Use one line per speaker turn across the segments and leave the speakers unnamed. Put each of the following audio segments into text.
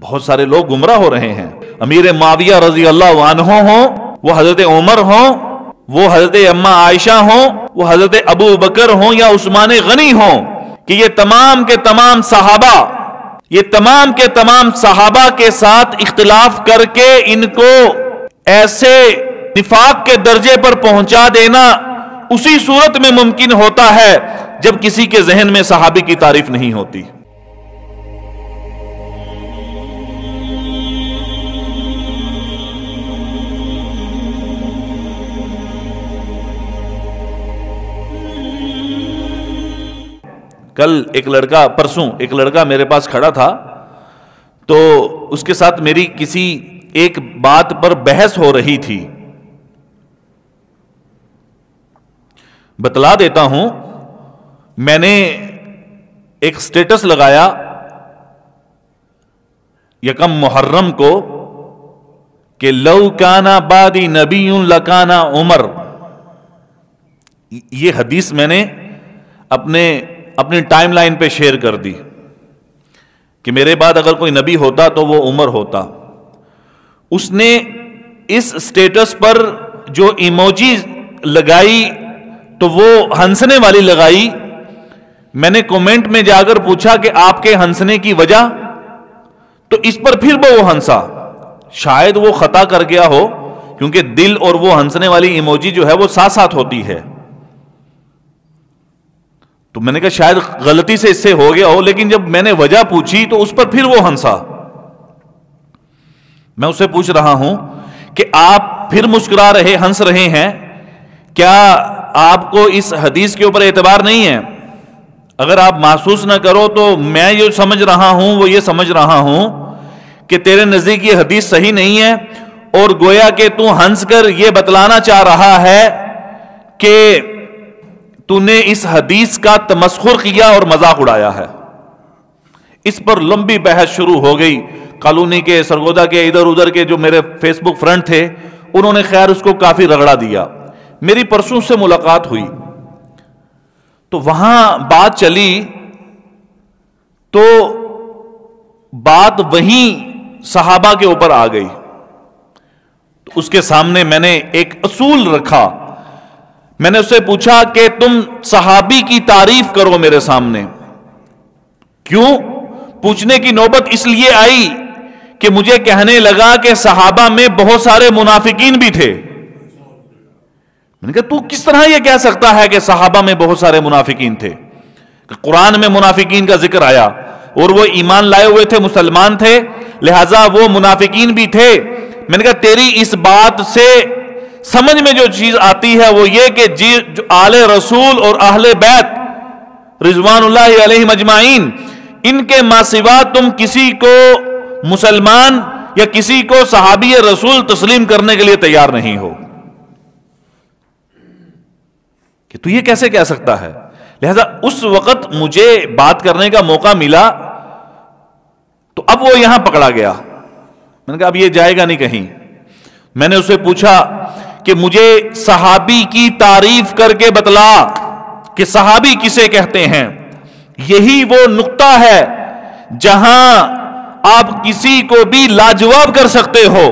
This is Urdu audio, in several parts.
بہت سارے لوگ گمراہ ہو رہے ہیں. امیر معاویہ رضی اللہ عنہ ہوں، وہ حضرت عمر ہوں، وہ حضرت اما عائشہ ہوں، وہ حضرت ابو بکر ہوں یا عثمان غنی ہوں، کہ یہ تمام کے تمام صحابہ کے ساتھ اختلاف کر کے ان کو ایسے نفاق کے درجے پر پہنچا دینا اسی صورت میں ممکن ہوتا ہے جب کسی کے ذہن میں صحابی کی تعریف نہیں ہوتی. کل پرسوں ایک لڑکا میرے پاس کھڑا تھا، تو اس کے ساتھ میری کسی ایک بات پر بحث ہو رہی تھی. بتلا دیتا ہوں، میں نے ایک سٹیٹس لگایا یکم محرم کو کہ لو کانا بعدی نبی لکانا عمر. یہ حدیث میں نے اپنی ٹائم لائن پہ شیئر کر دی کہ میرے بعد اگر کوئی نبی ہوتا تو وہ عمر ہوتا. اس نے اس سٹیٹس پر جو ایموجی لگائی تو وہ ہنسنے والی لگائی. میں نے کومنٹ میں جا کر پوچھا کہ آپ کے ہنسنے کی وجہ، تو اس پر پھر وہ ہنسا. شاید وہ خطا کر گیا ہو، کیونکہ دل اور وہ ہنسنے والی ایموجی جو ہے وہ ساتھ ساتھ ہوتی ہے. تو میں نے کہا شاید غلطی سے اس سے ہو گیا ہو، لیکن جب میں نے وجہ پوچھی تو اس پر پھر وہ ہنسا. میں اسے پوچھ رہا ہوں کہ آپ پھر مسکرا رہے ہنس رہے ہیں، کیا آپ کو اس حدیث کے اوپر اعتبار نہیں ہے؟ اگر آپ محسوس نہ کرو تو میں یہ سمجھ رہا ہوں، وہ یہ سمجھ رہا ہوں کہ تیرے نزدیک یہ حدیث صحیح نہیں ہے، اور گویا کہ تو ہنس کر یہ بتلانا چاہ رہا ہے کہ تو نے اس حدیث کا تمسخر کیا اور مذاق اڑایا ہے. اس پر لمبی بحث شروع ہو گئی. کالونی کے، سرگودا کے، ادھر ادھر کے جو میرے فیس بک فرینڈ تھے انہوں نے خیر اس کو کافی رگڑا دیا. میری پرسوں سے ملاقات ہوئی تو وہاں بات چلی، تو بات وہیں صحابہ کے اوپر آ گئی. تو اس کے سامنے میں نے ایک اصول رکھا. میں نے اس سے پوچھا کہ تم صحابی کی تعریف کرو میرے سامنے. کیوں؟ پوچھنے کی نوبت اس لیے آئی کہ مجھے کہنے لگا کہ صحابہ میں بہت سارے منافقین بھی تھے. میں نے کہا تو کس طرح یہ کہہ سکتا ہے کہ صحابہ میں بہت سارے منافقین تھے؟ کہ قرآن میں منافقین کا ذکر آیا اور وہ ایمان لائے ہوئے تھے، مسلمان تھے، لہٰذا وہ منافقین بھی تھے. میں نے کہا تیری اس بات سے سمجھ میں جو چیز آتی ہے وہ یہ کہ جو آل رسول اور اہل بیت رضوان اللہ علیہم اجمعین، ان کے ما سوا تم کسی کو مسلمان یا کسی کو صحابی رسول تسلیم کرنے کے لیے تیار نہیں ہو. کہ تو یہ کیسے کہہ سکتا ہے؟ لہذا اس وقت مجھے بات کرنے کا موقع ملا تو اب وہ یہاں پکڑا گیا. میں نے کہا اب یہ جائے گا نہیں کہیں. میں نے اسے پوچھا کہ مجھے صحابی کی تعریف کر کے بتلا کہ صحابی کسے کہتے ہیں. یہی وہ نقطہ ہے جہاں آپ کسی کو بھی لاجواب کر سکتے ہو.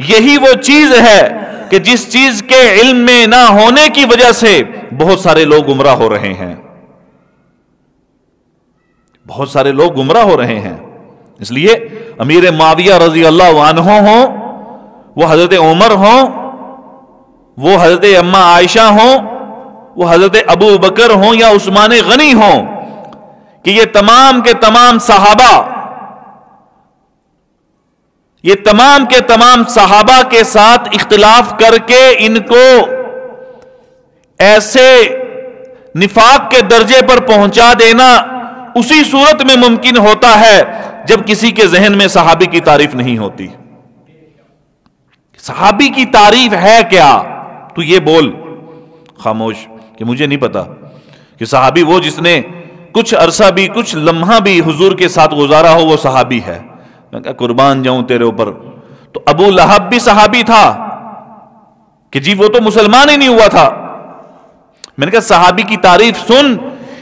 یہی وہ چیز ہے کہ جس چیز کے علم میں نہ ہونے کی وجہ سے بہت سارے لوگ گمراہ ہو رہے ہیں. بہت سارے لوگ گمراہ ہو رہے ہیں. اس لیے امیر معاویہ رضی اللہ عنہ ہوں، وہ حضرت عمر ہوں، وہ حضرت اما عائشہ ہوں، وہ حضرت ابو بکر ہوں یا عثمان غنی ہوں، کہ یہ تمام کے تمام صحابہ کے ساتھ اختلاف کر کے ان کو ایسے نفاق کے درجے پر پہنچا دینا اسی صورت میں ممکن ہوتا ہے جب کسی کے ذہن میں صحابی کی تعریف نہیں ہوتی. صحابی کی تعریف ہے کیا؟ تو یہ بول. خاموش کہ مجھے نہیں پتا. کہ صحابی وہ جس نے کچھ عرصہ بھی، کچھ لمحہ بھی حضور کے ساتھ گزارا ہو، وہ صحابی ہے. میں کہا قربان جاؤں تیرے اوپر. تو ابو لہب بھی صحابی تھا کہ جی وہ تو مسلمان ہی نہیں ہوا تھا. میں نے کہا صحابی کی تعریف سن،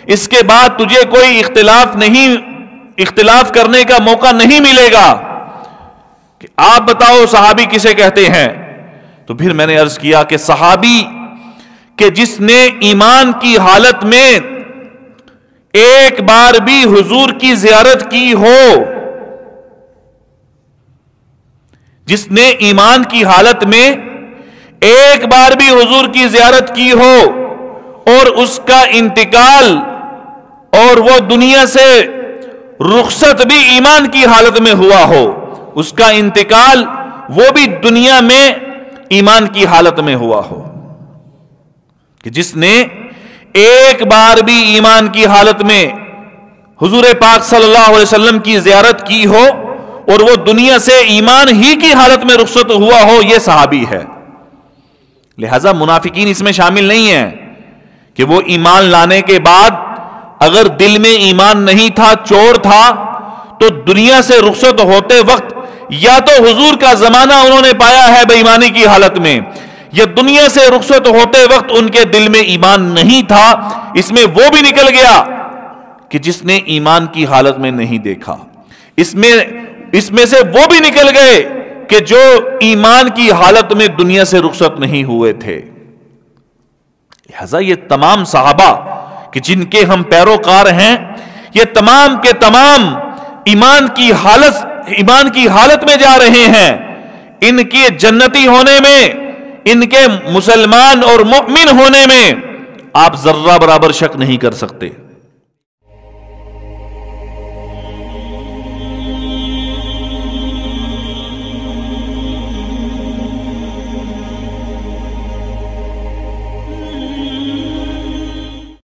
اس کے بعد تجھے کوئی اختلاف نہیں اختلاف کرنے کا موقع نہیں ملے گا کہ آپ بتاؤ صحابی کسے کہتے ہیں. تو پھر میں نے عرض کیا کہ صحابی کہ جس نے ایمان کی حالت میں ایک بار بھی حضور کی زیارت کی ہو، جس نے ایمان کی حالت میں ایک بار بھی حضور کی زیارت کی ہو اور اس کا انتقال اور وہ دنیا سے رخصت بھی ایمان کی حالت میں ہوا ہو، اس کا انتقال وہ بھی دنیا میں ایمان کی حالت میں ہوا ہو، کہ جس نے ایک بار بھی ایمان کی حالت میں حضور پاک صلی اللہ علیہ وسلم کی زیارت کی ہو اور وہ دنیا سے ایمان ہی کی حالت میں رخصت ہوا ہو، یہ صحابی ہے. لہذا منافقین اس میں شامل نہیں ہیں کہ وہ ایمان لانے کے بعد اگر دل میں ایمان نہیں تھا، چور تھا، تو دنیا سے رخصت ہوتے وقت یا تو حضور کا زمانہ انہوں نے پایا ہے بے ایمانی کی حالت میں، یا دنیا سے رخصت ہوتے وقت ان کے دل میں ایمان نہیں تھا. اس میں وہ بھی نکل گیا کہ جس نے ایمان کی حالت میں نہیں دیکھا. اس میں سے وہ بھی نکل گئے کہ جو ایمان کی حالت میں دنیا سے رخصت نہیں ہوئے تھے. لہذا یہ تمام صحابہ کہ جن کے ہم پیروکار ہیں، یہ تمام کے تمام ایمان کی حالت میں جا رہے ہیں. ان کے جنتی ہونے میں، ان کے مسلمان اور مؤمن ہونے میں آپ ذرہ برابر شک نہیں کر سکتے.